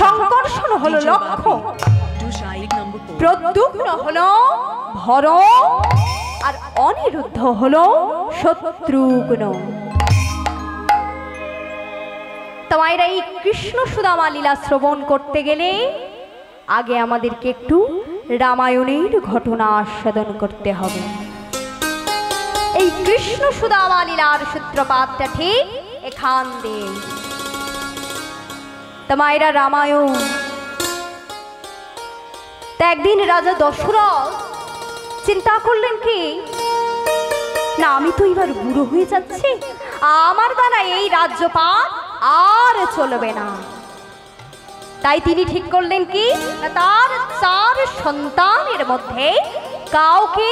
সংকর্ষণ হলো লক্ষ্য, প্রদ্যুম্ন হলো ভর, আর অনিরুদ্ধ হলো শত্রুঘ্ন। তোমার এই কৃষ্ণ সুদামা লীলা শ্রবণ করতে গেলে আগে আমাদেরকে একটু রামায়ণের ঘটনা আস্বাদন করতে হবে। এই কৃষ্ণ সুদামা লীলার সূত্রপাতটা ঠিক এখান দিয়ে। তোমার রামায়ণ। তা একদিন রাজা দশরথ চিন্তা করলেন কি না, আমি তো এবার বুড়ো হয়ে যাচ্ছি, আমার দ্বারা এই রাজ্যপাট আর চলবে না। তাই তিনি ঠিক করলেন কি তার 4 সন্তানের মধ্যে কাউকে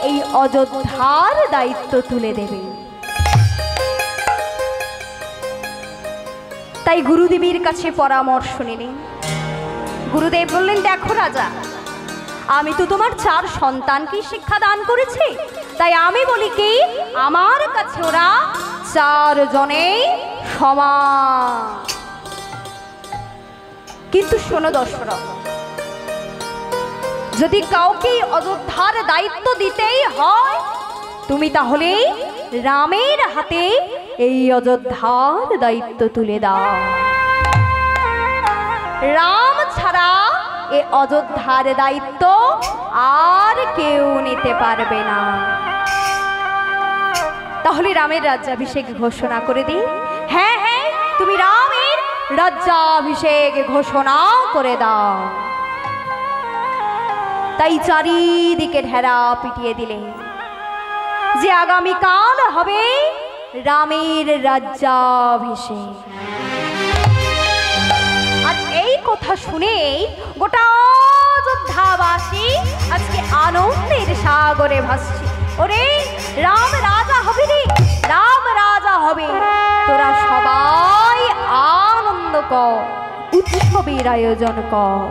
এই অযোধ্যার দায়িত্ব তুলে দেবে। তাই গুরুদেবের কাছে পরামর্শ নিলেন। গুরুদেব বললেন, দেখো রাজা, আমি তো তোমার 4 সন্তানকে শিক্ষা দান করেছি, তাই আমি বলি কি আমার কাছে ওরা 4 জনেই সমান। কিন্তু শোনো দশরথ, যদি কাউকে অযোধ্যার দায়িত্ব দিতেই হয় তুমি তাহলে রামের হাতে এই অযোধ্যার দায়িত্ব তুলে দাও। রাম ছাড়া এই অযোধ্যার দায়িত্ব আর কেউ নিতে পারবে না। তাহলে রামের রাজ্যাভিষেক ঘোষণা করে দিই। হ্যাঁ হ্যাঁ, তুমি রামের রাজ্যাভিষেক ঘোষণা করে দাও। তাই চারিদিকে ঢেরা পিটিয়ে দিলেন যে আগামীকাল হবে রামের রাজ্যাভিষেক। আর এই কথা শুনে গোটা অযোধ্যাবাসী আজকে আনন্দের সাগরে ভাসছে। ওরে রাম রাজা হবে রে, রাম রাজা হবে। তোরা সবাই আনন্দ কর, উৎসবের আয়োজন কর।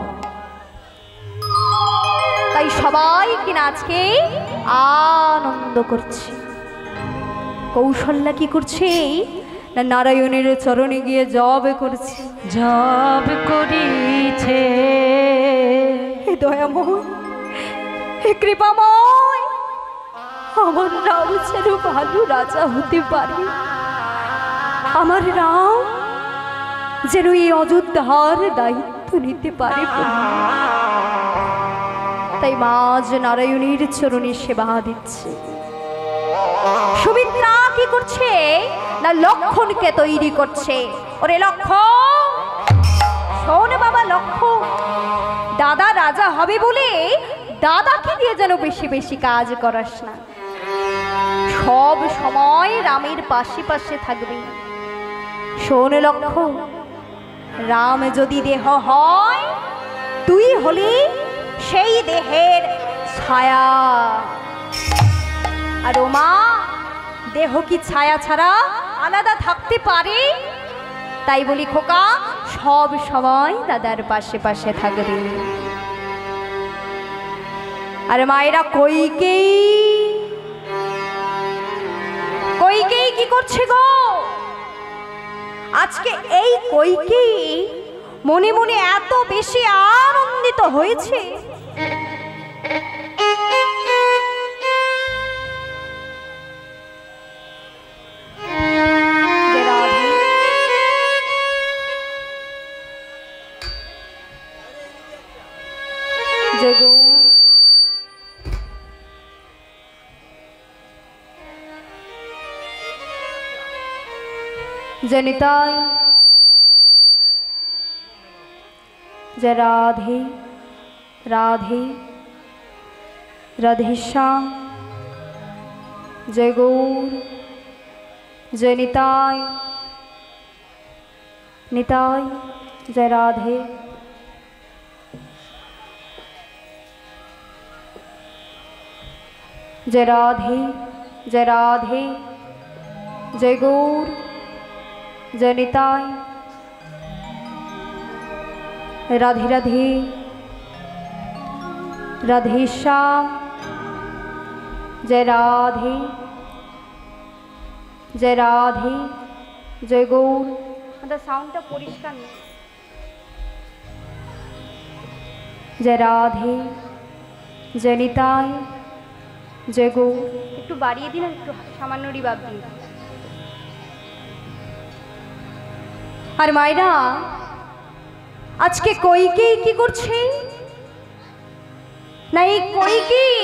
তাই সবাই কিনা আজকে আনন্দ করছে। কৌশল্যা কি করছে না নারায়ণের চরণে গিয়ে জব করছে, জব করিছে। হে দয়াময়, হে কৃপাময়, আমার রাম যেন ভালো রাজা হতে পারে, আমার রাম যেন এই অযোধ্যার দায়িত্ব নিতে পারে। তাই মাঝ নারায়ণের চরণে সেবা দিচ্ছে। সুমিত্রা কি করছে না লক্ষণকে তৈরি করছে। ওরে লক্ষণ, শোন বাবা লক্ষণ, দাদা রাজা হবে বলে দাদাকে দিয়ে যেন বেশি বেশি কাজ করাস না, সব সময় রামের পাশে পাশে থাকবে। শোন লক্ষণ, রাম যদি দেহ হয় তুই হলি সেই দেহের ছায়া, আর ও মা দেহ কি ছায়া ছাড়া আলাদা থাকতে পারে? তাই বলি খোকা সব সময় দাদার পাশে পাশে থাকবে। আর মায়েরা কইকেই কইকেই কি করছে গো? আজকে এই কইকেই মনে মনে এত বেশি আনন্দিত হয়েছে। जनिताय जय राधे राधे राधेश्याम जय गौर जय निताय निताय जय राधे जय राधे जय राधे जय गौर जय निताय राधे राधे राधेश्याम जय राधे जय राधे जय गौर। साउंडটা পরিষ্কার না। जय राधे जय निताय जय गौ। একটু বাড়িয়ে দিন, একটু সামান্য রিবাব দিন। আর মায়েরা আজকে কইকেই কি করছে না, এই কইকেই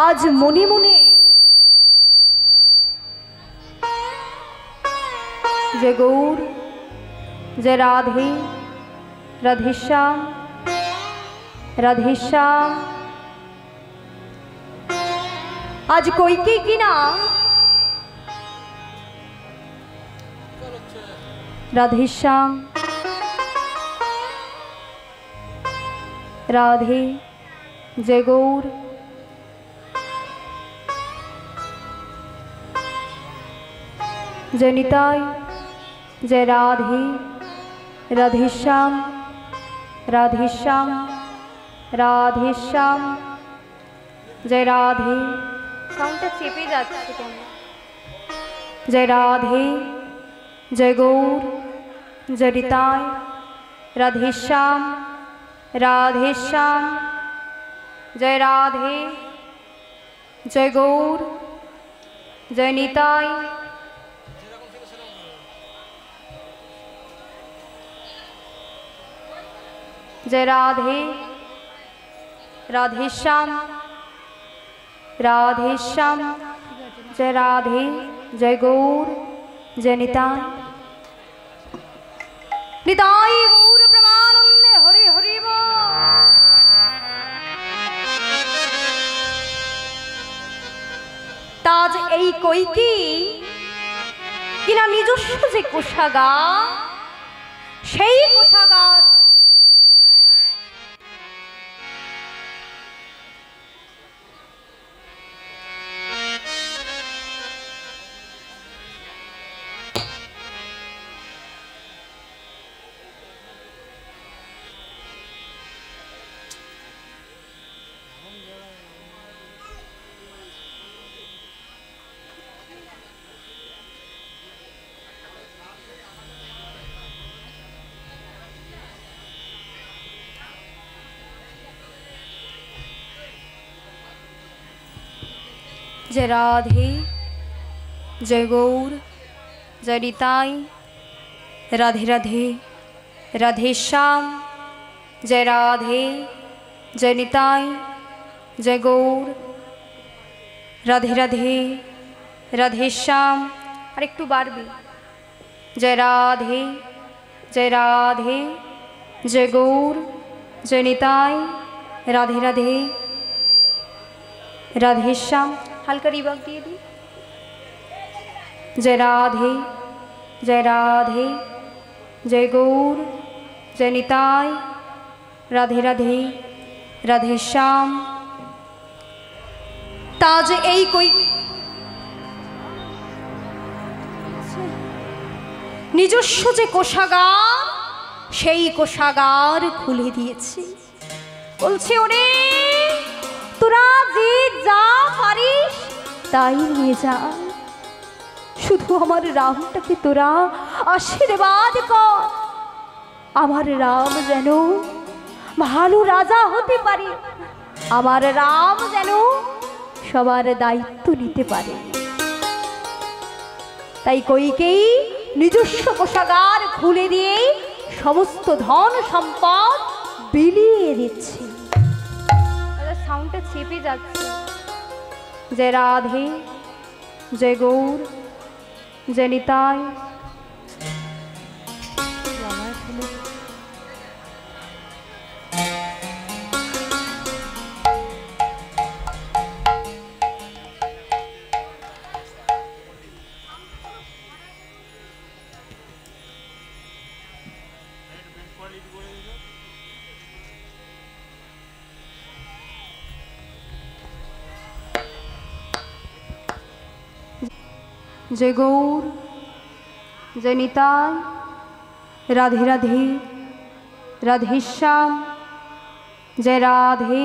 আজ মনে মনে जय गौर जय राधे राधेश्याम राधेश्याम। आज कोई की ना राधेश्याम राधे जय गौर जय निताय जय राधे राधेश्याम राधेश्याम राधेश्याम जय राधे। साउंडটা চেপে যাচ্ছে কেন? जय राधे जय गौर जय निताय राधेश्याम राधेश्याम जय राधे जय गौर जय निताय जय राधे राधेश्याम राधेश्याम जय राधे जय गौर जय निताय निताय गौर प्रेमानंदे हरि हरि बोल। ताज এই কইকি কিনা নিজস্ব যে কোষাগার, সেই কোষাগার जय राधे जय गौर जय निताय राधे राधे राधेश्याम जय राधे जय निताय जय गौर राधे राधे राधेश्याम। और एकटू बाड़बे जय राधे जय गौर जय निताय राधे राधे राधेश्याम। हल्का रिवर्ब दिए दी। जय राधे जय गौर जय निताय राधे राधे राधेश्याम। ताज এই কই নিজস্ব যে কোষাগার, সেই কোষাগার খুলে দিয়েছে। বলছে ওরে তোরা যে যা পারিস তাই নিয়ে যা, শুধু আমার রামটাকে তোরা আশীর্বাদ কর। আমার রাম যেন ভালো রাজা হতে পারে, আমার রাম যেন সবার দায়িত্ব নিতে পারে। তাই কইকেই নিজস্ব কোষাগার খুলে দিয়ে সমস্ত ধন সম্পদ বিলিয়ে দিচ্ছে। সাউন্ডটা চেপে যাচ্ছে। जय राधे जय गौर जय निताय। जय गौर जय निताय राधे राधे राधेश्याम जय राधे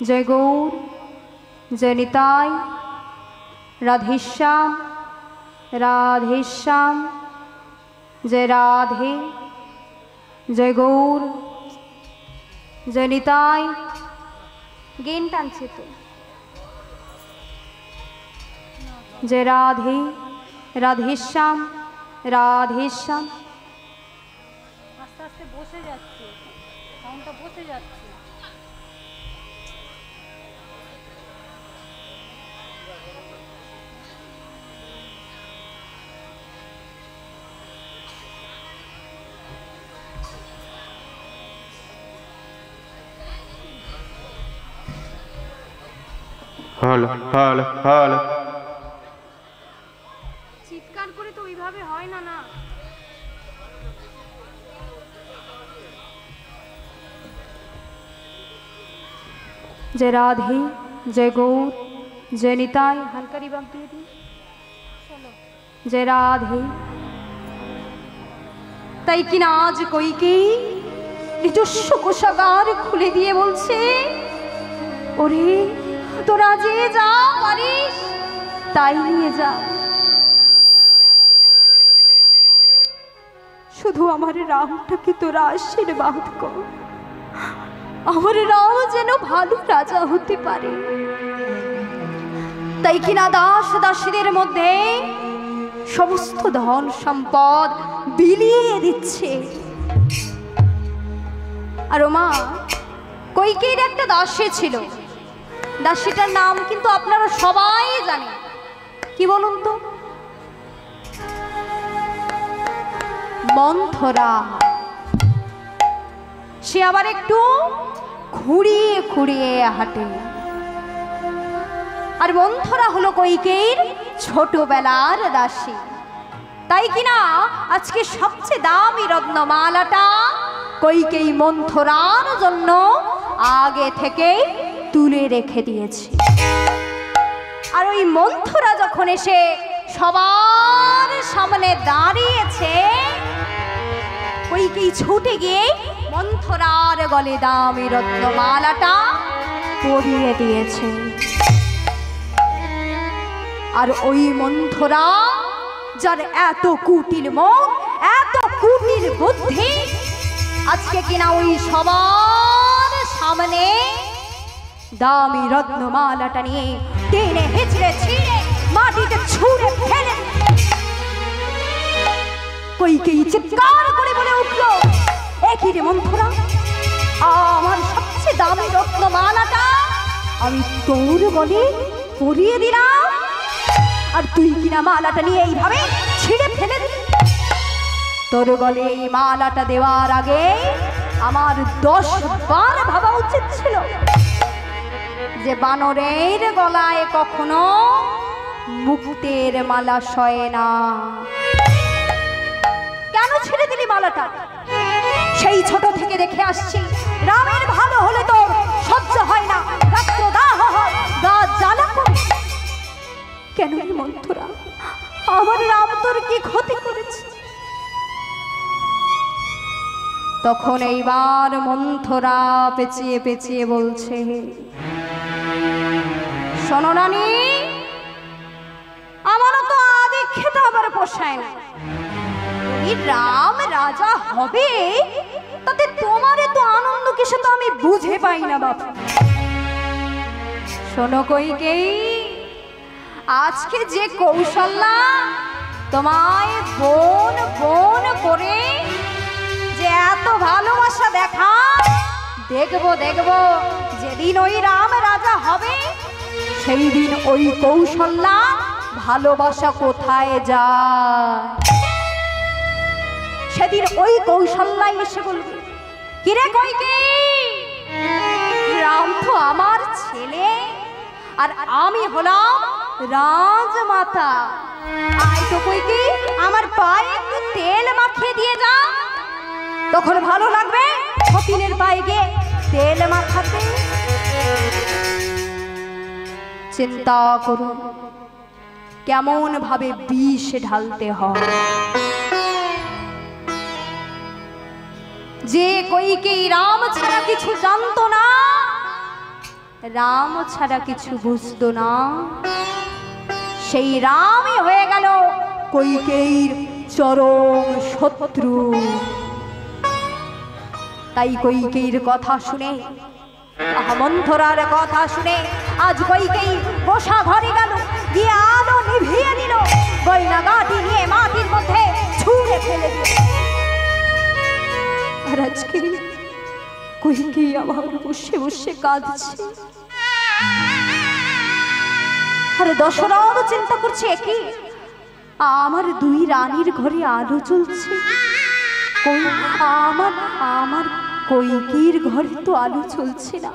जय गौर जय निताय राधेश्याम राधेश्याम जय राधे জয় গৌর, জয় নিতাই। গেন টানছে তো। জয় রাধে, রাধেশ্যাম, রাধেশ্যাম। আস্তে আস্তে বসে যাচ্ছে, সাউন্ডটা বসে যাচ্ছে। Hello hello hello. চিৎকার করে তো ওইভাবে হয় না। না জয় রাধে, জয় গৌর, জয় নিতাই। হালকা রিবাব দিয়ে দিন। জয় রাধে। তাই কিনা আজ কইকেই নিজস্ব কোষাগার খুলে দিয়ে বলছে, ওরে তোরা যে যা পারিস তাই নিয়ে যা, শুধু আমার রামটাকে তোরা আশীর্বাদ কর, আমার রাম যেন ভালো রাজা হতে পারে। তাই কিনা দাস দাসীদের মধ্যে সমস্ত ধন সম্পদ বিলিয়ে দিচ্ছে। আর মা কইকেয়ীর একটা দাসী ছিল, দাসীটার নাম কিন্তু আপনারা সবাই জানেন। কি বলুন তো? মন্থরা। সে আবার একটু খুঁড়িয়ে খুঁড়িয়ে হাঁটে। আর মন্থরা হলো কইকেয়ীর ছোটবেলার দাসী। তাই কিনা আজকে সবচেয়ে দামি রত্নমালাটা কইকেয়ী মন্থরার জন্য আগে থেকেই তুলে রেখে দিয়েছে। আর ওই মন্থরা যখন এসে সবার সামনে দাঁড়িয়েছে, কইকেয়ী ছুটে গিয়ে মন্থরার গলে দামি রত্নমালাটা পরিয়ে দিয়েছে। আর ওই মন্থরা, যার এত কুটিল মন, এত কুটিল বুদ্ধি, আজকে কিনা ওই সবার সামনে দামি রত্নমালাটা নিয়ে টেনে হেঁচড়ে ছিঁড়ে মাটিতে ছুঁড়ে ফেলে কইকেয়ী চিৎকার করে বলে উঠল, একই রে মন্থরা, আমার সবচেয়ে দামি রত্নমালাটা আমি তোর গলে পরিয়ে দিলাম, আর তুই কিনা মালাটা নিয়ে এইভাবে ছিঁড়ে ফেলে দিলি। তোর গলে এই মালাটা দেওয়ার আগে আমার 10 বার ভাবা উচিত ছিল যে বানরের গলায় কখনো মুক্তের মালা শয়ে না। কেন ছেড়ে দিলি মালাটা? সেই ছোট থেকে দেখে আসছি রামের ভালো হলে তোর সহ্য হয় না, রাত্র দাহ হয়, গা জ্বালা করে। কেন রে মন্থরা, আমার রাম তোর কি ক্ষতি করেছে? তখন এইবার মন্থরা পেঁচিয়ে পেঁচিয়ে বলছে, শোনো রানী, আমারও তো আদি খেতে আবার পোষায় না। এই রাম রাজা হবে তাতে তোমার এত আনন্দ কিসে তো আমি বুঝে পাই না বাবা। শোনো কইকেয়ী, আজকে যে কৌশল্যা তোমায় বোন বোন করে যে এত ভালোবাসা দেখা, দেখবো দেখবো যেদিন ওই রাম রাজা হবে সেই দিন ওই কৌশল্যা ভালোবাসা কোথায় যায়, সেদিন ওই কৌশল্যাই এসে বলবে, কিরে কইকেয়ী, রাম তো আমার ছেলে আর আমি হলাম রাজমাতা। আয় তো কইকেয়ী, আমার পায়ে একটু তেল মাখিয়ে দিয়ে যা, তখন ভালো লাগবে সতীনের পায়ে গিয়ে তেল মাখাতে। চিন্তা করুন কেমন ভাবে বিষ ঢালতে হয়। যে কইকেয়ী রাম ছাড়া কিছু জানতো না, রাম ছাড়া কিছু বুঝতো না, সেই রামই হয়ে গেল কইকেয়ীর চরম শত্রু। তাই কৈকেয়ীর কথা শুনে, মন্থরার কথা শুনে আজ কৈকেয়ী বসা ঘরে গেল, গিয়ে আলো নিভিয়ে দিল, গয়না গাঁটি নিয়ে মাটির মধ্যে ছুঁড়ে ফেলে দিল। আর আজকে কৈকেয়ী আমার বসে বসে কাঁদছে। আরে দশরথ চিন্তা করছে, কি আমার দুই রানীর ঘরে আলো জ্বলছে, আমার আমার কৈকেয়ীর ঘরে তো আলো চলছে না।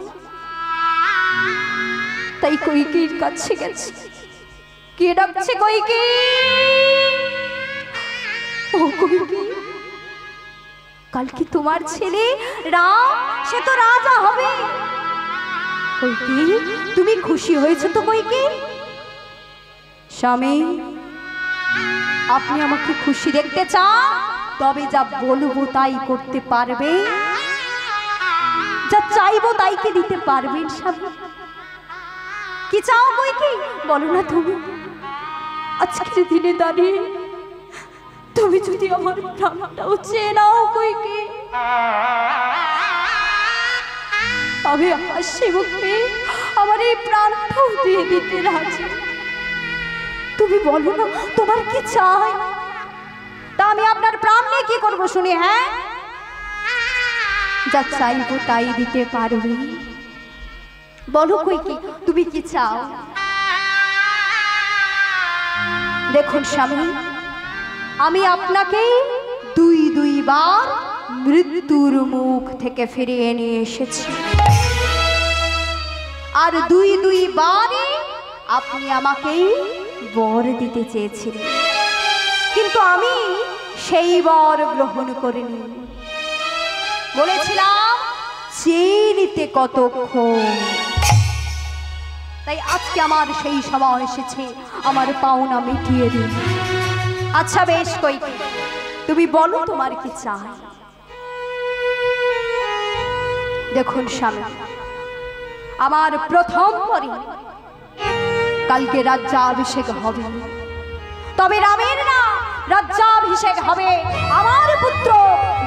তাই কৈকেয়ীর কাছে গেছে, কে ডাকছে? কৈকেয়ী, ও কৈকেয়ী, কালকে তোমার ছেলে রাম সে তো রাজা হবে। কৈকেয়ী, তুমি খুশি হয়েছো তো? কৈকেয়ী, স্বামী আপনি আমাকে খুশি দেখতে চান? তবে যা বলবো তাই করতে পারবে, যা চাইবো তাই কি দিতে পারবেন স্বামী? কি চাও কৈকেয়ী, বলো না তুমি। আজকের দিনে দাঁড়িয়ে তুমি যদি আমার প্রাণটাও চেয়ে নাও কৈকেয়ী, আমি আমার সেবককে আমার এই প্রাণটাও দিয়ে দিতে রাজি। তুমি বলো না তোমার কি চাই, তা আমি আপনার প্রাণ নিয়ে কি করবো শুনি? হ্যাঁ, যা চাইবো তাই দিতে পারবে। বলো কৈকেয়ী, তুমি কি চাও? দেখুন স্বামী, আমি আপনাকে দুইবার মৃত্যুর মুখ থেকে ফিরিয়ে নিয়ে এসেছি, আর দুইবারে আপনি আমাকে বর দিতে চেয়েছিলেন, কিন্তু আমি সেই বর গ্রহণ করিনি। বলেছিলাম চেয়ে নিতে কতক্ষণ। তাই আজকে আমার সেই সময় এসেছে, আমার পাওনা মিটিয়ে দিন। আচ্ছা বেশ কৈকেয়ী, তুমি বলো তোমার কি চাই? দেখুন স্বামী, আমার প্রথম পরে কালকে রাজ্যাভিষেক হবে, তবে রামের না, রাজ্যাভিষেক হবে আমার পুত্র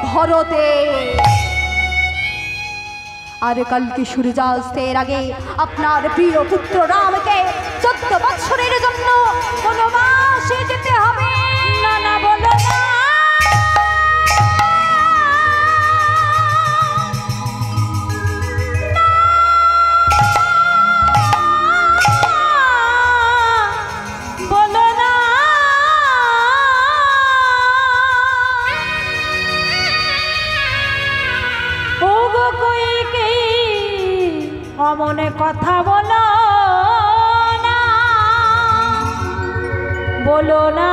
ভরতে। আর কালকে সূর্যাস্তের আগে আপনার প্রিয় পুত্র রামকে 14 বছরের জন্য বনবাসে যেতে হবে। না না, বলো না। অমনে কথা বলো না, বলো না,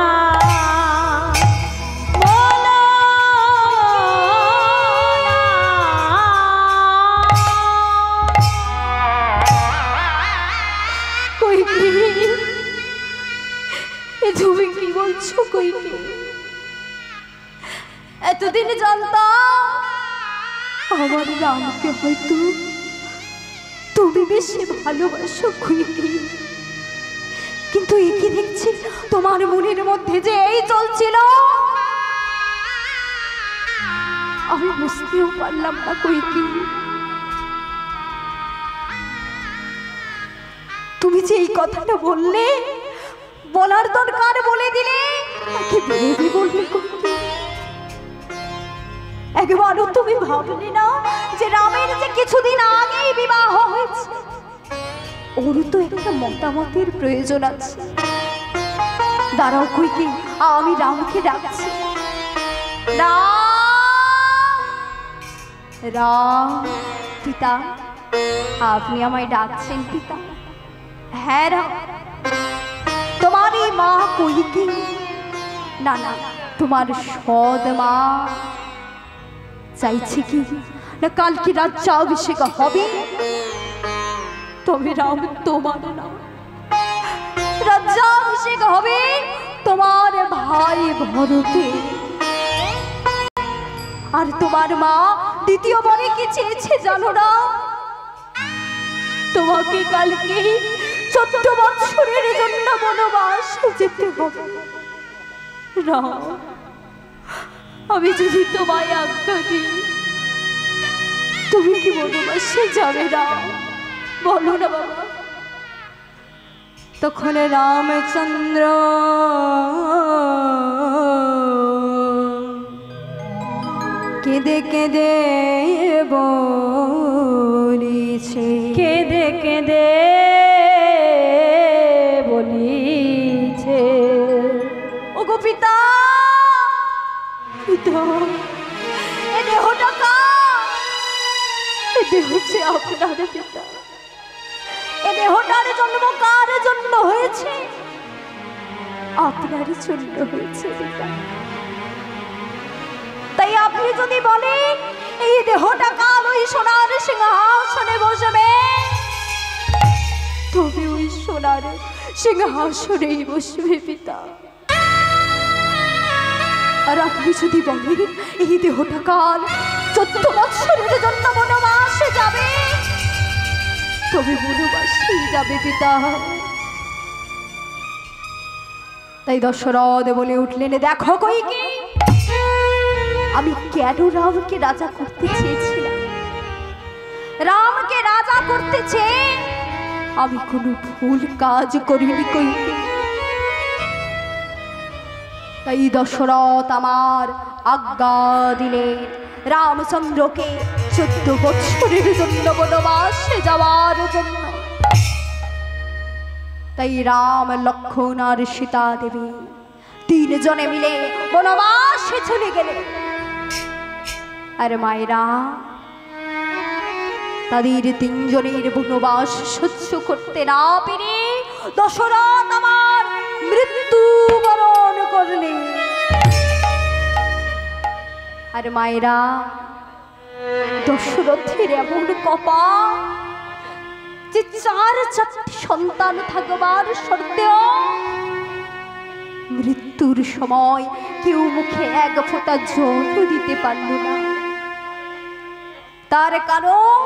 বলো না। কৈকেয়ী, তুমি কি বলছো কৈকেয়ী? এতদিন জানতাম আমার রামকে হয়তো তুমি বেশি ভালোবাসো কৈকেয়ী, কিন্তু একে দেখছি তোমার মনের মধ্যে যে এই চলছিল, আমি বুঝতেও পারলাম না কৈকেয়ী। তুমি যে এই কথাটা বললে, বলার দরকার বলে দিলে, নাকি বিরোধী বললে কৈকেয়ী? একবারও তুমি ভাবলে না যে রামের যে কিছুদিন আগেই বিবাহ হয়েছে, ওর তো একটা মতামতের প্রয়োজন আছে। দাঁড়াও কৈকেয়ী, আমি রামকে ডাকছি। রাম, পিতা, আপনি আমায় ডাকছেন পিতা? হ্যাঁ রাম, তোমার এই মা কৈকেয়ী, না না, তোমার সৎ মা চাইছে কি না কালকে রাজ্যাভিষেক হবে, তবে রাম তোমার না, রাজ্যাভিষেক হবে তোমার ভাই ভরতে। আর তোমার মা দ্বিতীয়বারে কি চেয়েছে জানো না? তোমাকে কালকে 14 বছরের জন্য বনবাসে যেতে হবে। রাম, আমি যদি তোমায় আজ্ঞা দিই তুমি কি বনবাসে যাবে না? বলো না বাবা। তখন রামচন্দ্র কেঁদে কেঁদে বলিছে, কেঁদে কেঁদে বলিছে, ওগো পিতা, পিতা এ দেহটা কার? এ দেহ যে আপনার পিতা। এ দেহটার জন্ম কার জন্য হয়েছে? আপনার জন্য হয়েছে পিতা। তাই আপনি যদি বলেন এই দেহটা কাল ওই সোনার সিংহাসনে বসবে, তবে ওই সোনার সিংহাসনেই বসবে পিতা। আর আপনি যদি বলেন এই দেহটা কাল 14 বছরের জন্য বনবাসে যাবে, তবে বনবাসেই যাবে পিতা। তাই দশরথ বলে উঠলেন, দেখো কইকে, আমি কেন রামকে রাজা করতে চেয়েছিলাম? রামকে রাজা করতে চেয়ে আমি কোনো ভুল কাজ করিনি কইকে। তাই দশরথ আমার আজ্ঞা দিলেন রামচন্দ্রকে 14 বছরের জন্য বনবাসে যাওয়ার জন্য। তাই রাম, লক্ষ্মণ আর সীতা দেবী 3 জনে মিলে বনবাসে চলে গেলেন। আর মায়েরা তাদের 3 জনের বনবাস সহ্য করতে না পেরে দশরথ আমার মৃত্যুবরণ করলেন। আর মায়েরা দশরথের এমন কপাল যে 4 সন্তান থাকবার সত্ত্বেও মৃত্যুর সময় কেউ মুখে 1 ফোঁটা জল দিতে পারল না। তার কারণ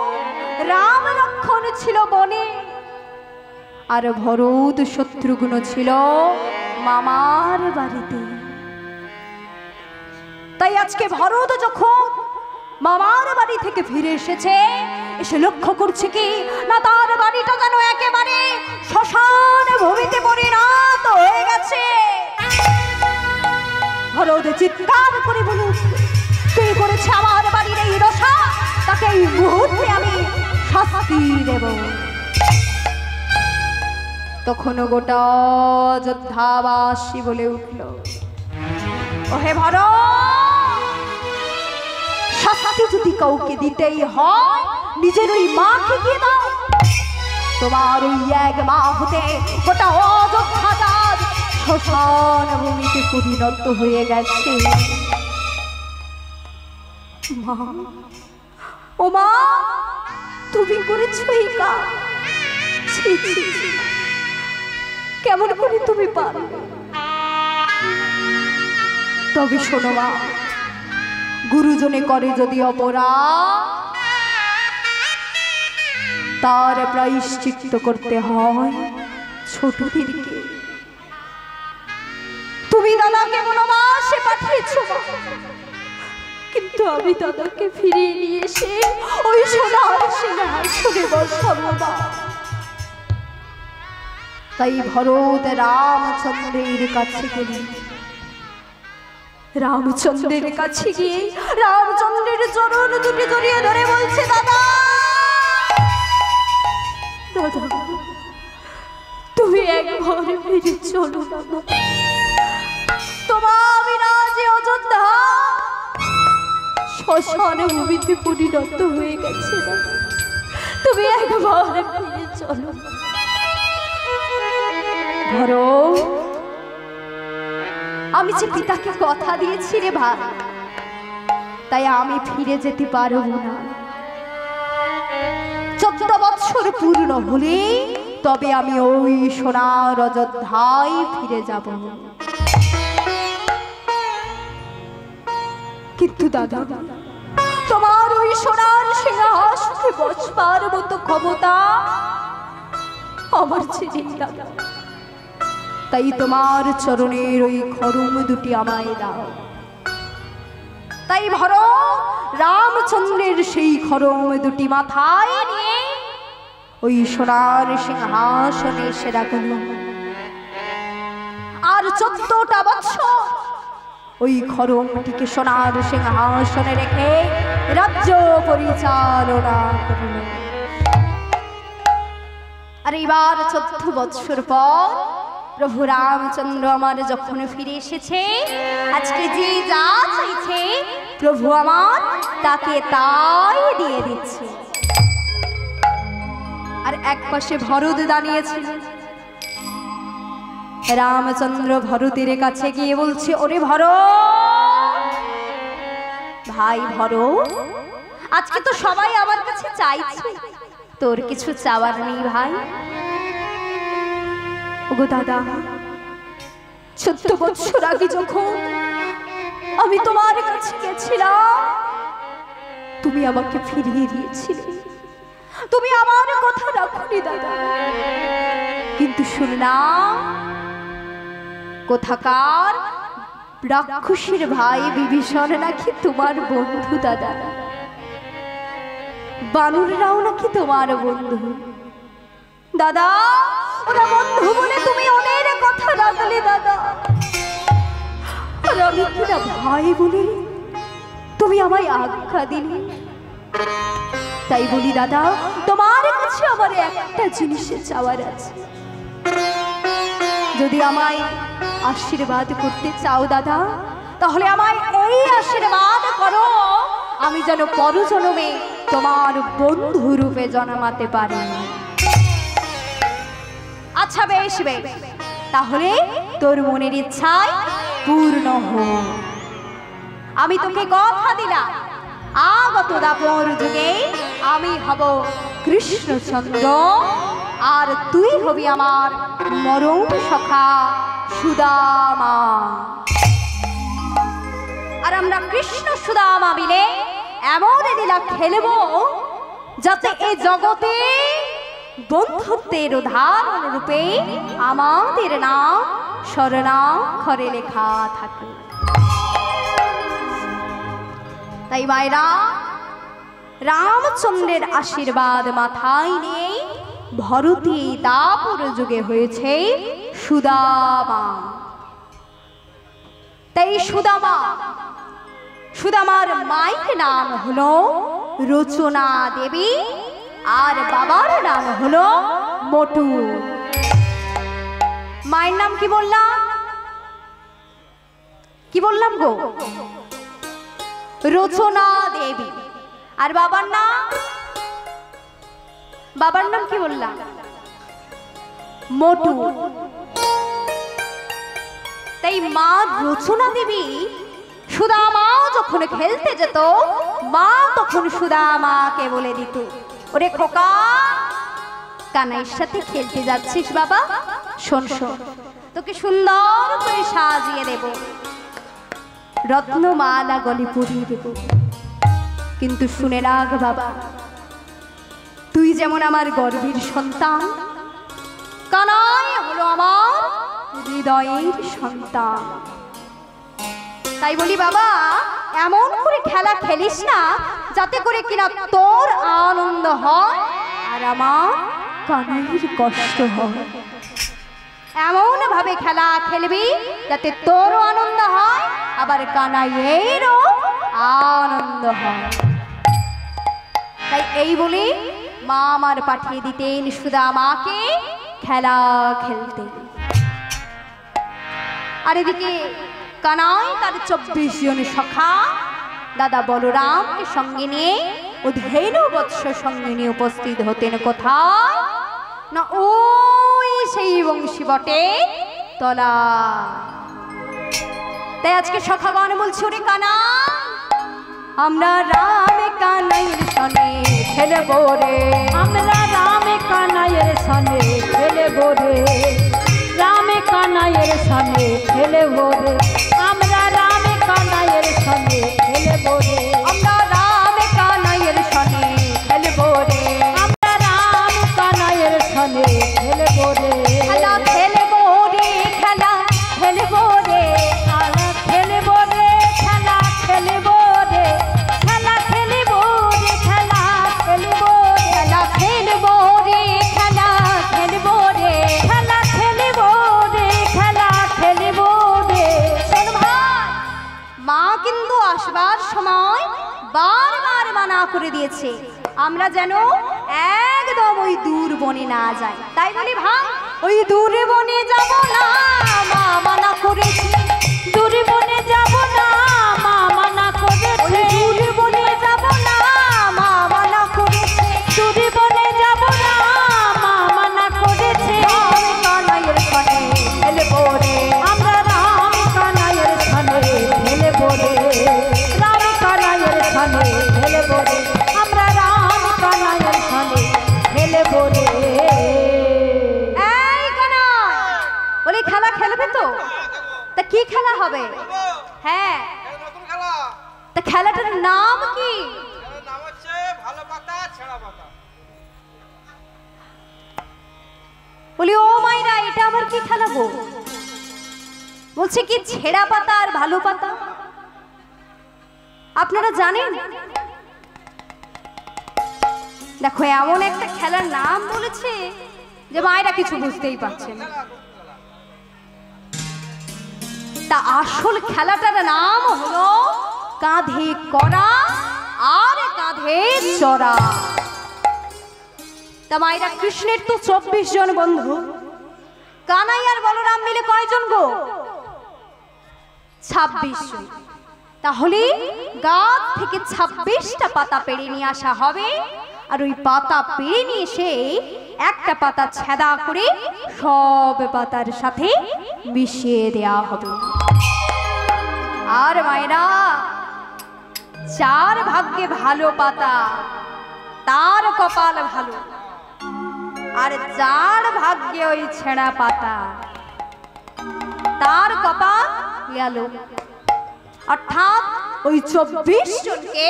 রাম লক্ষ্মণ ছিল বনে, আর ভরত শত্রুঘ্ন ছিল মামার বাড়িতে। তাই আজকে ভরত যখন মামার বাড়ি থেকে ফিরে এসেছে, এসে লক্ষ্য করছে কি না তার বাড়িটা যেন একেবারে শ্মশান ভূমিতে পরিণত হয়ে গেছে। ভরত চিৎকার করে বলে উঠল, কে করেছে আমার বাড়ির এই দশা? তাকে এই মুহূর্তে আমি শাস্তি দেব। তখন গোটা অযোধ্যাবাসী বলে উঠল, ওহে ভরত, শাস্তি যদি কাউকে দিতেই হয় নিজের ওই মাকে দিয়ে দাও। তোমার ওই 1 মা হতে গোটা অযোধ্যাটা শ্মশান ভূমিতে পরিণত হয়ে গেছে। মা, ও মা, তুমি করেছো এই কাজ? ছি ছি, কেমন করে তুমি পারলে? তবে শোনো মা, গুরুজনে করে যদি অপরাধ, তার প্রায়শ্চিত্ত করতে হয় ছোটদেরকে। তুমি দাদাকে বনবাসে পাঠিয়েছো, কিন্তু আমি দাদাকে ফিরিয়ে নিয়ে এসে ওই সোনার সিংহাসনে বসাবো মা। তাই ভরত রামচন্দ্রের কাছে গেলেন। রামচন্দ্রের কাছে গিয়ে রামচন্দ্রের চরণ দুটি জড়িয়ে ধরে বলছে, দাদা, দাদা, তুমি একবার ফিরে চলো দাদা। তোমার বিরাজে অযোধ্যা শ্মশান ভূমিতে পরিণত হয়ে গেছে দাদা, তুমি একবার ফিরে চলো। ভরত, আমি যে পিতাকে কথা দিয়েছি রে ভাই, তাই আমি ফিরে যেতে পারবো না। 14 বছর পূর্ণ হলে তবে আমি ওই সোনার অযোধ্যায় ফিরে যাব। কিন্তু দাদা, তোমার ওই সোনার সিংহাসনে বসবার মতো ক্ষমতা আমার ছিল দাদা। তাই তোমার চরণের ওই খড়ম দুটি আমায় দাও। তাই ভরত রামচন্দ্রের সেই খড়ম দুটি মাথায় নিয়ে ওই সোনার সিংহাসনে এসে রাখল। আর 14টা বছর ওই খড়মটিকে সোনার সিংহাসনে রেখে রাজ্য পরিচালনা করল। আর এবার 14 বছর পর প্রভু রামচন্দ্র আমার যখন ফিরে এসেছে, আজকে যে যা চাইছে প্রভু আমার তাকে তাই দিয়ে দিচ্ছে। আর এক পাশে ভরত দাঁড়িয়েছিল। রামচন্দ্র ভরতের কাছে গিয়ে বলছে, ওরে ভরত, ভাই ভরত, আজকে তো সবাই আমার কাছে চাইছে, তোর কিছু চাওয়ার নেই ভাই? ওগো দাদা, 14 বছর আগে যখন আমি তোমার কাছে গেছিলাম, তুমি আমাকে ফিরিয়ে দিয়েছিলে, তুমি আমার কথা রাখোনি দাদা। কিন্তু শুনলাম কোথাকার রাক্ষসীর ভাই বিভীষণ নাকি তোমার বন্ধু দাদা, বানররাও নাকি তোমার বন্ধু দাদা। ওরা বন্ধু বলে তুমি ওদের কথা রাখলে দাদা, আর আমি কিনা ভাই বলে তুমি আমায় আজ্ঞা দিলে। তাই বলি দাদা, তোমার কাছে আমার একটা জিনিসের চাওয়ার আছে। যদি আমায় আশীর্বাদ করতে চাও দাদা, তাহলে আমায় এই আশীর্বাদ করো, আমি যেন পরজন্মে তোমার বন্ধু রূপে জন্মাতে পারি। আচ্ছা বেশ বেশ, তাহলে তোর মনের ইচ্ছাই পূর্ণ হোক। আমি তোকে কথা দিলাম, আগত দাপর যুগে আমি হব কৃষ্ণচন্দ্র, আর তুই হবি আমার মরণ সখা সুদামা। আর আমরা কৃষ্ণ সুদামা মিলে এমন লীলা খেলবো যাতে এই জগতে বন্ধুত্বের উদাহরণ রূপে আমাদের নাম স্বর্ণাক্ষরে লেখা থাকে। তাই মায়েরা, রামচন্দ্রের আশীর্বাদ মাথায় নিয়ে ভরতী দাপর যুগে হয়েছে সুদামা। তাই সুদামার মায়ের নাম হলো রচনা দেবী, আর বাবার নাম হলো মোটু। মায়ের নাম কি বললাম? কি বললাম গো? রচনা দেবী। আর বাবার নাম কি বললাম? মোটু। তাই মা রচনা দেবী সুদামা যখন খেলতে যেত, মা তখন সুদামাকে বলে দিত, ওরে খোকা, কানাইয়ের সাথে খেলতে যাচ্ছিস বাবা, শোন শোন, তোকে সুন্দর করে সাজিয়ে দেব, রত্নমালা গলে পরিয়ে দেব, কিন্তু শুনে রাখ বাবা, তুই যেমন আমার গর্ভের সন্তান, কানাই হলো আমার হৃদয়ের সন্তান। তাই বলি বাবা, এমন করে খেলা খেলিস না যাতে করে কিনা তোর আনন্দ হয় আর আমার কানাইয়ের কষ্ট হয়। এমন ভাবে খেলা খেলবি যাতে তোরও আনন্দ হয় আবার কানাইয়েরও আনন্দ হয়। তাই এই বলে মা আমার পাঠিয়ে দিতেন সুদামাকে খেলা খেলতে। আর এদিকে কানাই তার 24 জন সখা দাদা বলরামকে সঙ্গে নিয়ে ও ধেনু বৎস সঙ্গে নিয়ে উপস্থিত হতেন কোথায় না, ওই সেই বংশী বটে তলা। তাই আজকে সখাগণ বলছে, ওরে কানা, আমরা রামে কানাইয়ের সনে খেলবো রে, আমরা রামে কানাইয়ের সনে খেলবো রে, রামে কানাইয়ের সনে খেলবো রে, আমরা রামে কানাইয়ের সনে খেলবো রে, আমরা রামে কানাইয়ের সনে খেলবো রে, আমরা রাম কানাইয়ের সনে খেলবো রে, খেলা খেলবো রে, খেলা খেলবো রে, খেলা খেলবো রে, খেলা খেলবো রে, খেলা মা কিন্তু আসবার সময় বারবার মানা করে দিয়েছে আমরা যেন একদম ওই দূর বনে না যাই। তাই বলি ভাই ওই দূরে বনে যাব না, মা মানা করেছে। দূরে বনে যাব না, মা মানা করেছে। দূরে বনে যাব না, মা মানা করেছে। দূরে বনে যাব না, মা মানা করেছে। রাম কানাইয়ের সনে খেলবো রে, আমরা রাম কানাইয়ের সনে খেলবো রে। রাম কানাইয়ের সনে খেলবো রে। আমরা রাম কানাইয়ের সনে খেলবো রে। এই কানাই বলি খেলা খেলবে তো? তা কি খেলা হবে? হ্যাঁ নতুন খেলা, তা খেলাটার নাম কি? এর নাম হচ্ছে ভালো পাতা ছেঁড়া পাতা। বলি ও মাইরা এটা আবার কি খেলা গো? বলছে কি ছেঁড়া পাতা আর ভালো পাতা। আপনারা জানেন? দেখো এমন একটা খেলার নাম বলেছে যে মায়েরা কিছু বুঝতেই পারছে না। তা আসল খেলাটার নাম হলো কাঁধে করা আর কাঁধে চড়া। তা মায়েরা কৃষ্ণের তো 24 জন বন্ধু, কানাই আর বলরাম মিলে কয়জন গো? 26 জন। তাহলে গাছ থেকে 26টা পাতা পেড়ে নিয়ে আসা হবে, আর ওই পাতা পেড়ে নিয়ে এসে একটা পাতা ছেদা করে সব পাতার সাথে মিশিয়ে দেওয়া হবে। আর মায়েরা যার ভাগ্যে ভালো পাতা তার কপাল ভালো, আর যার ভাগ্যে ওই ছেঁড়া পাতা তার কপাল গেল। অর্থাৎ ওই 24 জনকে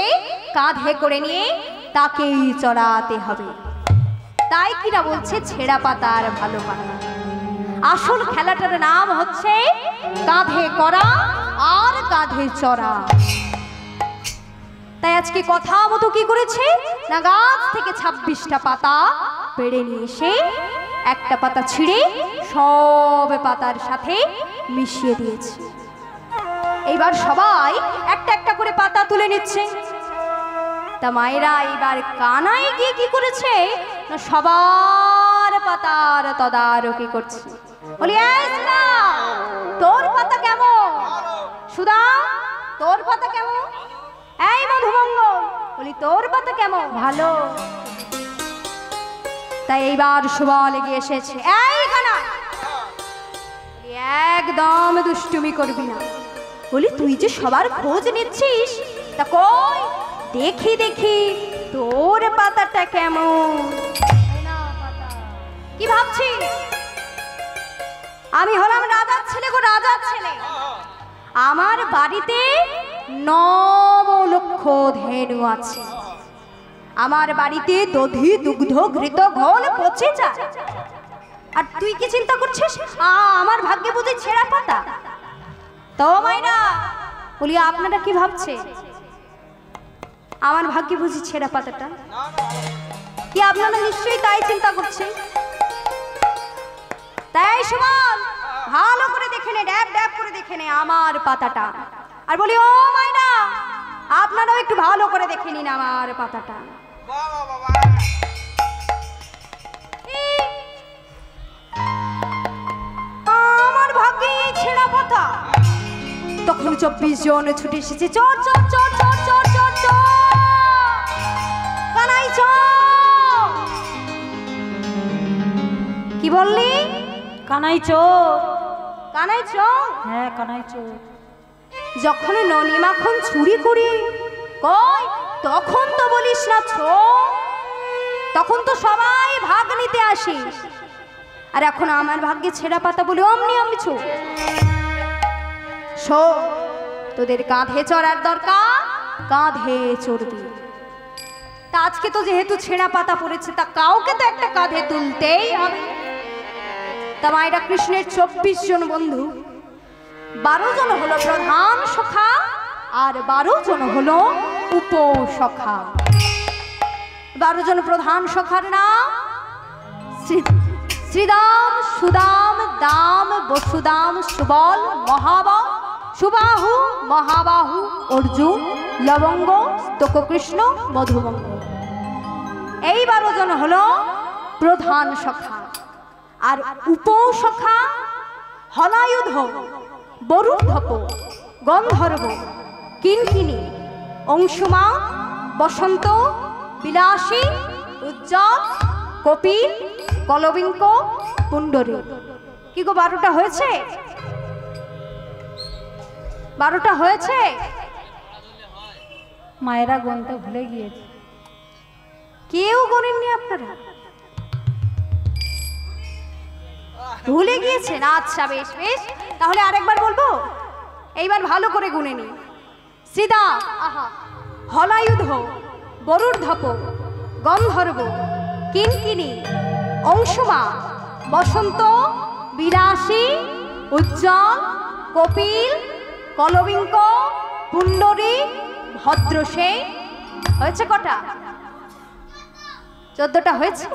কাঁধে করে নিয়ে তাকেই চড়াতে হবে। তাই কিনা বলছে ছেঁড়া পাতা আর ভালো পাতা। আসল খেলাটার নাম হচ্ছে কাঁধে করা আর কাঁধে চড়া। তাই আজকে কথা মতো কি করেছে না, গাছ থেকে 26টা পাতা পেড়ে নিয়ে এসে একটা পাতা ছিঁড়ে সব পাতার সাথে মিশিয়ে দিয়েছে। এইবার সবাই একটা একটা করে পাতা তুলে নিচ্ছে। তা মায়েরা এইবার কানাই গিয়ে কি করেছে না, সবার পাতার তদারকি করছে। বলি এই সুধা, তোর পাতা কেমন? সুধা তোর পাতা কেমন? এই মধুমঙ্গল বলি তোর পাতা কেমন? ভালো। তাই এইবার সবাই লেগে এসেছে। এই কানাই একদম দুষ্টুমি করবি না। বলি তুই যে সবার খোঁজ নিচ্ছিস, তা কই দেখি দেখি তোর পাতাটা কেমন? কি ভাবছিস? আমি হলাম রাজার ছেলে গো, রাজার ছেলে। আমার বাড়িতে 9 লক্ষ ধেনু আছে। আমার বাড়িতে দধি দুগ্ধ ঘৃত ঘোল পচে যায়। আর তুই কি চিন্তা করছিস আমার ভাগ্যে বুঝি ছেঁড়া পাতা? তো মাইনা বলি আপনারা কি ভাবছে আমার ভাগ্যে বুঝি ছেঁড়া পাতাটা? কি আপনারা নিশ্চয়ই তাই চিন্তা করছেন। তাই সুমন ভালো করে দেখে নে, ড্যাব ড্যাব করে দেখে নে আমার পাতাটা। আর বলি ও মাইনা আপনারাও একটু ভালো করে দেখে নিন আমার পাতাটা। বাবা বাবা, আমার ভাগ্যে ছেঁড়া পাতা। তখন 24 জন ছুটে এসেছে। চোর চোর চোর চোর চোর চোর চোর, কানাই চোর। কি বললি? কানাই চোর। কানাই চোর? হ্যাঁ কানাই চোর। যখন ননি মাখন চুরি করি কই তখন তো বলিস না চোর, তখন তো সবাই ভাগ নিতে আসিস। আর এখন আমার ভাগ্যে ছেঁড়া পাতা বলে অমনি আমি চোর। শোন, তোদের কাঁধে চড়ার দরকার, কাঁধে চড়বি। তা আজকে তো যেহেতু ছেঁড়া পাতা পড়েছে, তা কাউকে তো একটা কাঁধে তুলতেই হবে। তা মায়েরা কৃষ্ণের 24 জন বন্ধু, 12 জন হলো প্রধান সখা আর 12 জন হলো উপসখা। 12 জন প্রধান সখার নাম শ্রীদাম, সুদাম, দাম, বসুদাম, সুবল, মহাবল, সুবাহু মহাবাহু অর্জুন লবঙ্গ স্তককৃষ্ণ মধুমঙ্গ। এই 12 জন হলো প্রধান সখা। আর উপসখা হলায়ুধ বরুদ্ধপ গন্ধর্ব কিনকিনি অংশুমা বসন্ত বিলাসী উজ্জ্বল কপিল কলবিঙ্ক পুণ্ডরী। কি গো 12টা হয়েছে? 12টা হয়েছে? মায়েরা গনতে ভুলে গিয়েছে। কেউ গণেননি আপনারা? ভুলে গিয়েছেন? আচ্ছা বেশ বেশ, তাহলে আরেকবার বলবো, এইবার ভালো করে গুনে নি। সীতা আহা হলায়ুধ বরুদ্ধপ গন্ধর্ব কিনকিনি অংশুমা বসন্ত বিলাসী উজ্জ্বল কপিল কলবিঙ্ক পুণ্ডরী ভদ্রসেন। হয়েছে কটা? 14টা হয়েছে।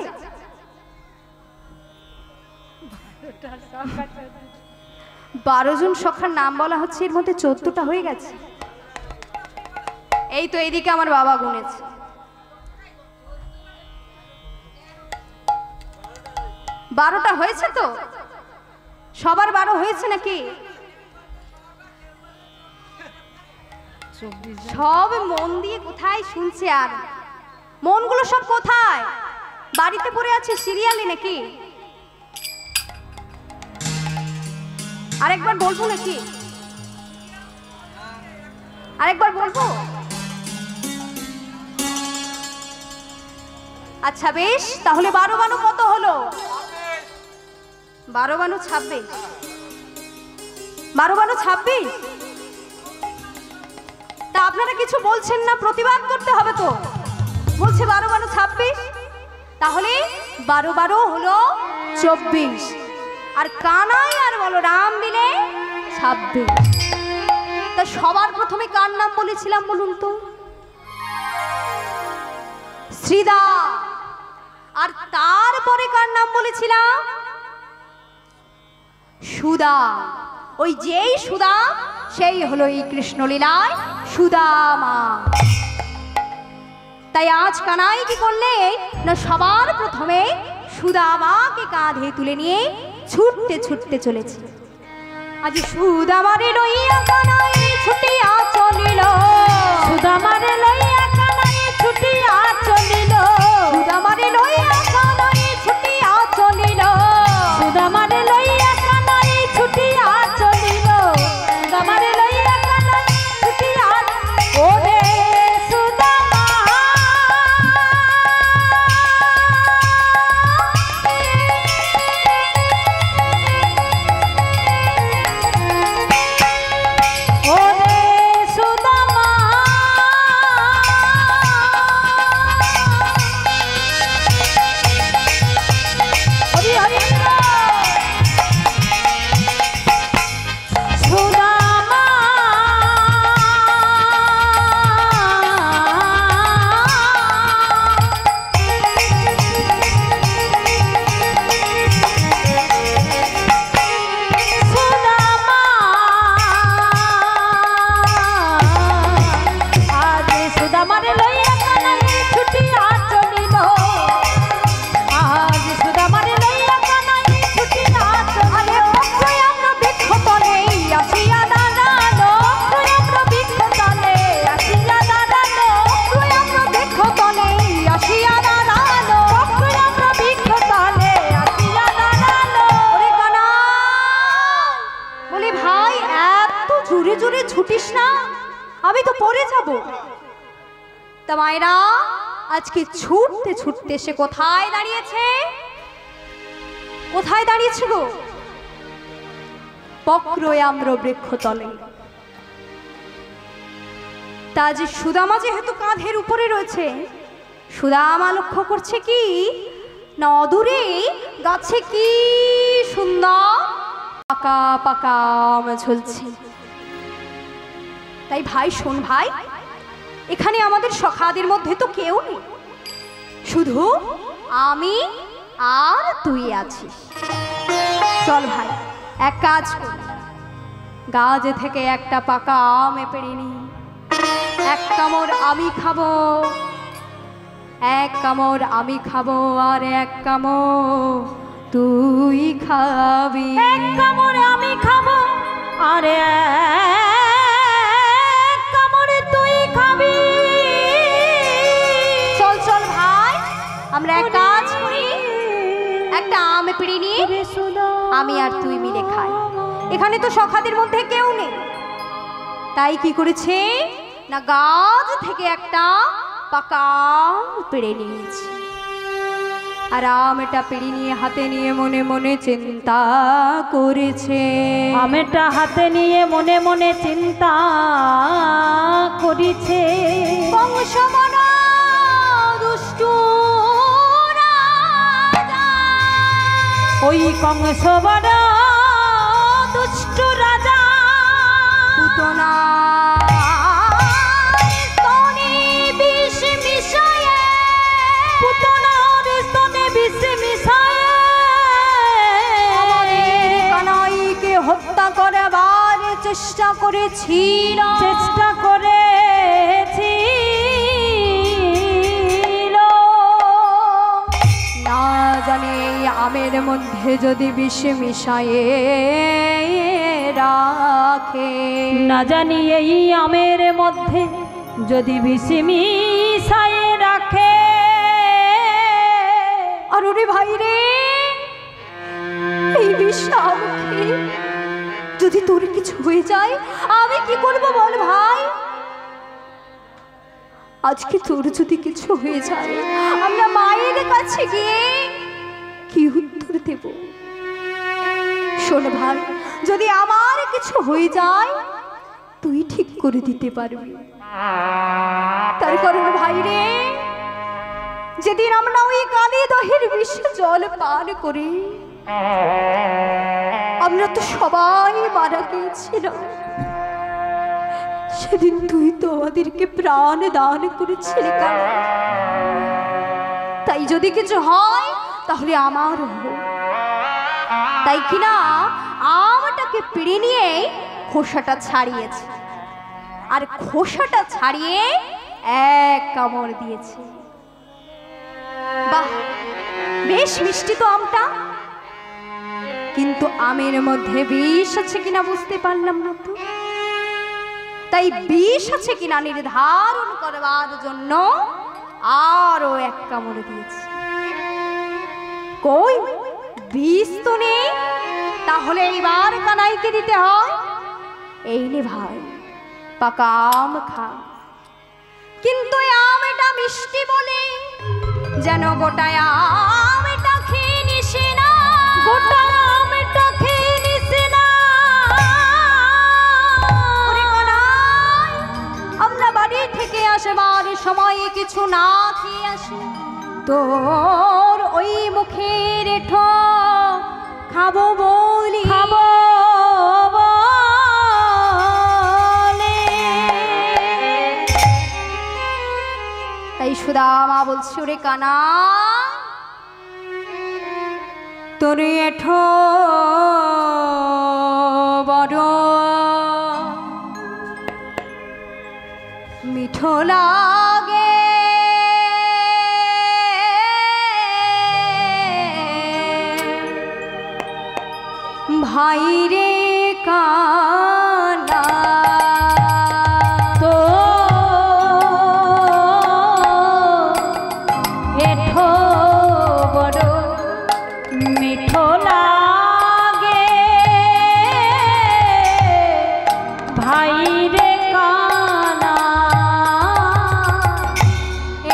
12 জন সখার নাম বলা হচ্ছে, এর মধ্যে 14টা হয়ে গেছে। এই তো এইদিকে আমার বাবা গুনেছে। বারোটা হয়েছে তো? সবার 12 হয়েছে নাকি? সব মন দিয়ে কোথায় শুনছে? আর মনগুলো সব কোথায়? বাড়িতে পড়ে আছে সিরিয়ালে নাকি? আরেকবার বলবো নাকি? আরেকবার বলবো? আচ্ছা বেশ, তাহলে 12 বানু কত হলো? 12 বানু 26। 12 বানু 26। তা আপনারা কিছু বলছেন না, প্রতিবাদ করতে হবে তো। বলছে 12 বানু 26, তাহলে 12 12 হলো 24, আর কানাই আর বলরাম মিলে 26। তা সবার প্রথমে কার নাম বলেছিলাম বলুন তো? শ্রীদা। আর তারপরে কার নাম বলেছিলাম? সুদা। ওই যেই সুদা, সেই হলো এই কৃষ্ণলীলায় সুদামা। তাই আজ কানাই কি করলে না, সবার প্রথমে সুদামাকে কাঁধে তুলে নিয়ে ছুটতে ছুটতে চলেছে। আজ সুদামারে লইয়া কানাই ছুটিয়া চলিল, সুদামারে লইয়া কানাই ছুটিয়া চলিল, সুদামারে লইয়া কানাই ছুটিয়া চলিল, সুদামারে লইয়া কানাই ছুটিয়া চলিল, সুদামারে লইয়া কানাই ছুটিয়া। ওরে সুদামা ওরে সুদামা হরি হরি সুদামা সুদামা আজ সুদামারে লইয়া কানাই ছুটিয়া চলিল, আজ সুদামারে লইয়া কানাই ছুটিয়া আরে চলিল। অক্ষয় আমরা বৃক্ষতলে আসিয়া দাঁড়ালো, অক্ষয় আমরা বৃক্ষতলে আসিয়া দাঁড়ালো, অক্ষয় আমরা বৃক্ষতলে আসিয়া দাঁড়ালো, অক্ষয় আমরা বৃক্ষতলে আসিয়া দাঁড়ালো। ওরে কানাই, বলি ভাই এত জোরে জোরে ছুটিস না, আমি তো পড়ে যাব। তা মায়েরা আজকে ছুটতে ছুটতে সে কোথায় দাঁড়িয়েছে? কোথায় দাঁড়িয়েছে গো? বক্রয় আম্র বৃক্ষতলে। তা যে সুদামা যেহেতু কাঁধের উপরে রয়েছে, সুদামা লক্ষ্য করছে কি না, অদূরে গাছে কি সুন্দর পাকা পাকা আম ঝুলছে। তাই ভাই শোন ভাই, এখানে আমাদের সখাদের মধ্যে তো কেউ নেই, শুধু আমি আর তুই আছিস। চল ভাই এক কাজ করি, গাছ থেকে একটা পাকা আম পেড়ে নি, এক কামড় আমি খাবো, এক কামড় আমি খাবো, আর এক কামড় তুই খাবি। এক কামড় আমি খাবো আর এক কামড় তুই খাবি। চল চল ভাই, আমরা এক কাজ করি, একটা আম পেড়ে নিয়ে আমি আর তুই মিলে খাই। এখানে তো সখাদের মধ্যে কেউ নেই, তাই কি করেছে না গাছ থেকে একটা পাকা আম পেড়ে নিয়েছে, আর আমটা পেড়ে নিয়ে হাতে নিয়ে মনে মনে চিন্তা করেছে। আমেটা হাতে নিয়ে মনে মনে চিন্তা করেছে। বংশমনা দুষ্টু রাজা, ওই কংস বড় দুষ্ট রাজা, পুতনা স্তনে বিষ মিশায়ে, পুতনার স্তনে বিষ মিশায়ে আমাদের কানাইকে হত্যা করবার চেষ্টা করেছিল, চেষ্টা করেছিল। না জানে এই আমের মধ্যে যদি বিষ মিশায়ে রাখে, না জানি এই আমের মধ্যে যদি বিষ মিশায়ে রাখে। আর ওরে ভাই রে, এই বিষ আম খেয়ে যদি তোর কিছু হয়ে যায় আমি কি করব বল ভাই? আজকে তোর যদি কিছু হয়ে যায় আমরা মায়ের কাছে গিয়ে কি উত্তর দেব? শোন ভাই, যদি আমার কিছু হয়ে যায় তুই ঠিক করে দিতে পারবি। তার কারণ ভাই রে, যেদিন আমরা ওই কালী দহের বিষ জল পান করি আমরা তো সবাই মারা গিয়েছিলাম, সেদিন তুই তো আমাদেরকে প্রাণ দান করেছিলি। তাই যদি কিছু হয় তাহলে আমার হোক। তাই কিনা আমটাকে পেড়ে নিয়ে খোসাটা ছাড়িয়েছে, আর খোসাটা ছাড়িয়ে এক কামড় দিয়েছে। বাহ, বেশ মিষ্টি তো আমটা, কিন্তু আমের মধ্যে বিষ আছে কিনা বুঝতে পারলাম না তো। তাই বিষ আছে কিনা নির্ধারণ করবার জন্য আরো এক কামড় দিয়েছে। কই বিষ তো নেই, তাহলে এইবার কানাইকে দিতে হয়। এই নে ভাই, পাকা আম খা। কিন্তু এই আমটা মিষ্টি বলে যেন গোটায় আমটা খেয়ে নিস না, গোটা আমটা খেয়ে নিস না। ওরে কানাই, আমরা বাড়ি থেকে আসবার সময় কিছু না খেয়ে আসি, তোর ওই মুখের ঠো খাবো বলি, খাবো বলে। তাই সুদামা বলছি ওরে কানা, তোরে এঠো বড় মিঠো লাগে, ভাই রে কানা। তো এঠো বড় মিঠো লাগে, ভাই রে কানা।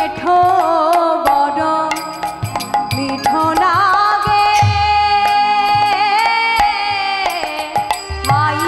এঠো বড় মিঠো লাগে, ভাই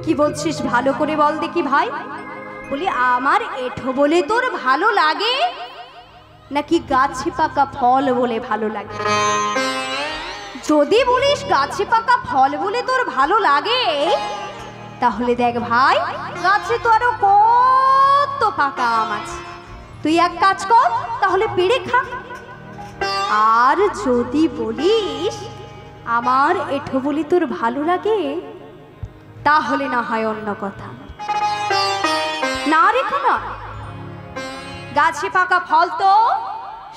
কি বলছিস ভালো করে বল দেখি ভাই। বলি আমার এঠো বলে তোর ভালো লাগে নাকি গাছে পাকা ফল বলে ভালো লাগে? যদি বলিস গাছে পাকা ফল বলে তোর ভালো লাগে, তাহলে দেখ ভাই, গাছে তো আরো কত পাকা আম আছে, তুই এক কাজ কর, তাহলে পেড়ে খা। আর যদি বলিস আমার এঠো বলে তোর ভালো লাগে, তাহলে না হয় অন্য কথা। না রেখো না, গাছে পাকা ফল তো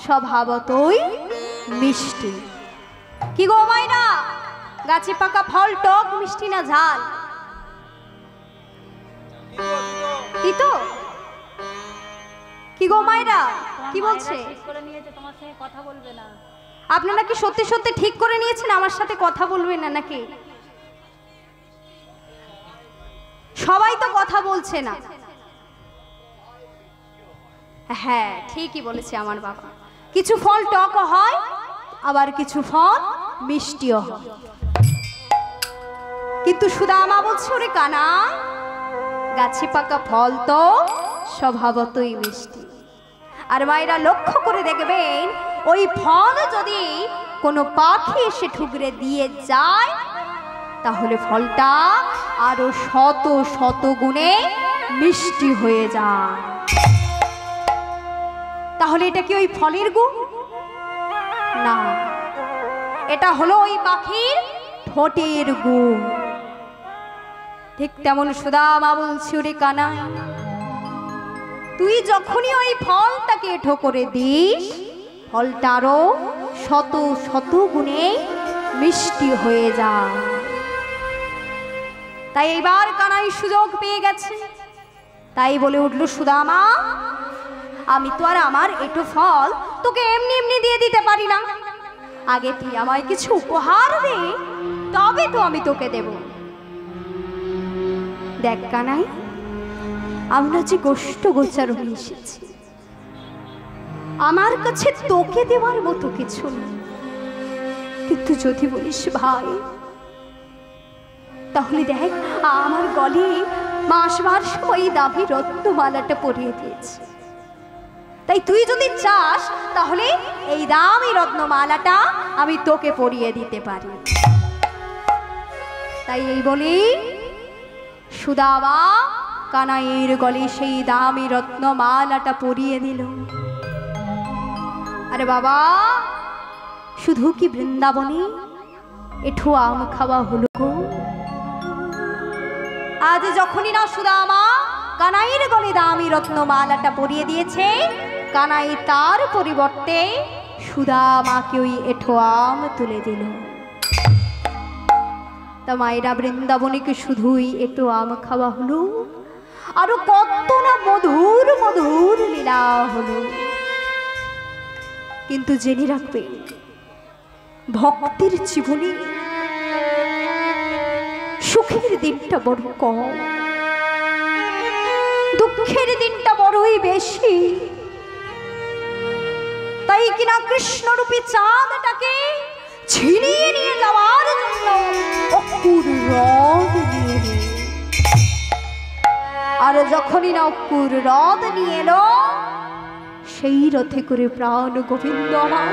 স্বভাবতই মিষ্টি। কি গো মাইনা, গাছে পাকা ফল টক মিষ্টি না ঝাল? তিতো। কি গো মাইরা, কি বলছে? আপনারা কি সত্যি সত্যি ঠিক করে নিয়েছেন আমার সাথে কথা বলবেন না নাকি? সবাই তো কথা বলছে না। হ্যাঁ ঠিকই বলেছে আমার বাবা, কিছু ফল টকও হয়, আবার কিছু ফল মিষ্টিও হয়। কিন্তু সুদামা বলছে ওরে কানা, গাছে পাকা ফল তো স্বভাবতই মিষ্টি। আর মায়েরা লক্ষ্য করে দেখবেন, ওই ফল যদি কোনো পাখি এসে ঠুকরে দিয়ে যায়, তাহলে ফলটা আরো শত শত গুণে মিষ্টি হয়ে যায়। তাহলে এটা কি ওই ফলের গুণ? না, এটা হলো ওই পাখির ঠোঁটের গুণ। ঠিক তেমন সুদামা বলছি ওরে কানা, তুই যখনই ওই ফলটাকে এঁঠো করে দিস, ফলটারও শত শত গুণে মিষ্টি হয়ে যায়। তাই এইবার কানাই সুযোগ পেয়ে গেছে, তাই বলে উঠল সুদামা, আমি তো আর আমার এঁঠো ফল তোকে এমনি এমনি দিয়ে দিতে পারি না, আগে তুই আমায় কিছু উপহার দে, তবে তো আমি তোকে দেব। দেখ কানাই, আমরা যে গোষ্ঠ গোচারণে এসেছি, আমার কাছে তোকে দেওয়ার মতো কিছু নেই। কিন্তু যদি বলিস ভাই, তাহলে দেখ আমার গলে মা আসবার সময় দামি রত্নমালাটা পরিয়ে দিয়েছে। তাই তুই যদি চাস, তাহলে এই দামি রত্নমালাটা আমি তোকে পরিয়ে দিতে পারি। তাই এই বলি সুদামা কানাইয়ের গলে সেই দামি রত্নমালাটা পরিয়ে দিল। আরে বাবা, শুধু কি বৃন্দাবনে এঠো আম খাওয়া হলো গো? আজ যখনই না সুদামা কানাইয়ের গলে দামি রত্নমালাটা পরিয়ে দিয়েছে, কানাই তার পরিবর্তে সুদামাকে ওই এঠো আম তুলে দিল। তা মায়েরা, বৃন্দাবনে কি শুধুই এঠো আম খাওয়া হলো? আরো কত না মধুর মধুর লীলা হলো। কিন্তু জেনে রাখবে, ভক্তের জীবনে সুখের দিনটা বড় কম, দুঃখের দিনটা বড়ই বেশি। তাই কিনা কৃষ্ণরূপী চাঁদটাকে ছিনিয়ে নিয়ে যাওয়ার জন্য অকুর রথ নিয়ে এলো। আর যখনই না অকুর রথ নিয়ে এলো, সেই রথে করে প্রাণ গোবিন্দ আমার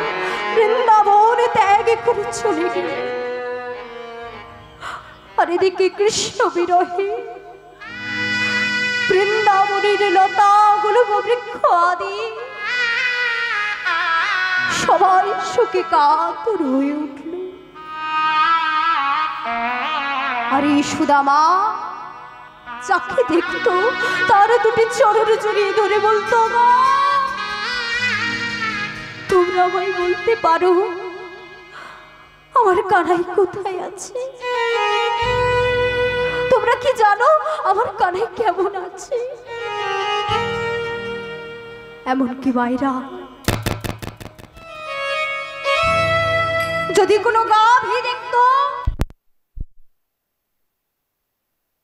বৃন্দাবন ত্যাগ করে চলে গেল। আর এদিকে কৃষ্ণ বিরহে বৃন্দাবনের লতা গুলো বৃক্ষ আদি সবাই শোকে কাতর হয়ে উঠল। আর এই সুদামা যাকে দেখতো, তার দুটি চরণ জড়িয়ে ধরে বলতো, মা তোমরা আমায় বলতে পারো আমার কানাই কোথায় আছে? তোমরা কি জানো আমার কানাই কেমন আছে? এমনকি মায়েরা, যদি কোনো গাছ